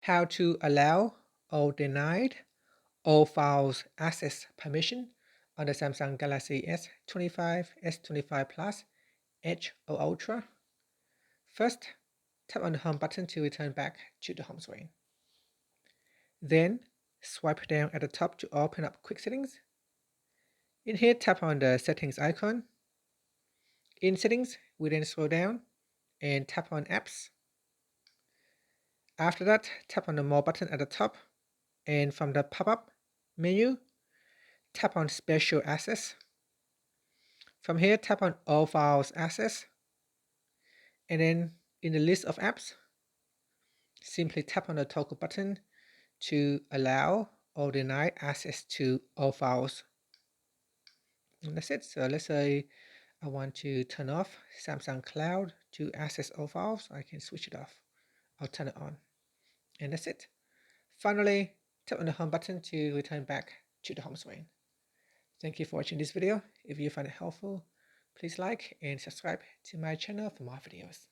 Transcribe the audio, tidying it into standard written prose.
How to allow or deny all files access permission on the Samsung Galaxy S25, S25 Plus, Edge or Ultra. First, tap on the home button to return back to the home screen. Then, swipe down at the top to open up Quick Settings. In here, tap on the Settings icon. In Settings, we then scroll down and tap on Apps. After that, tap on the More button at the top, and from the pop-up menu, tap on Special Access. From here, tap on All Files Access, and then in the list of apps, simply tap on the toggle button to allow or deny access to all files. And that's it. So let's say I want to turn off Samsung Cloud to access all files. I can switch it off. I'll turn it on. And that's it. Finally, tap on the home button to return back to the home screen. Thank you for watching this video. If you find it helpful, please like and subscribe to my channel for more videos.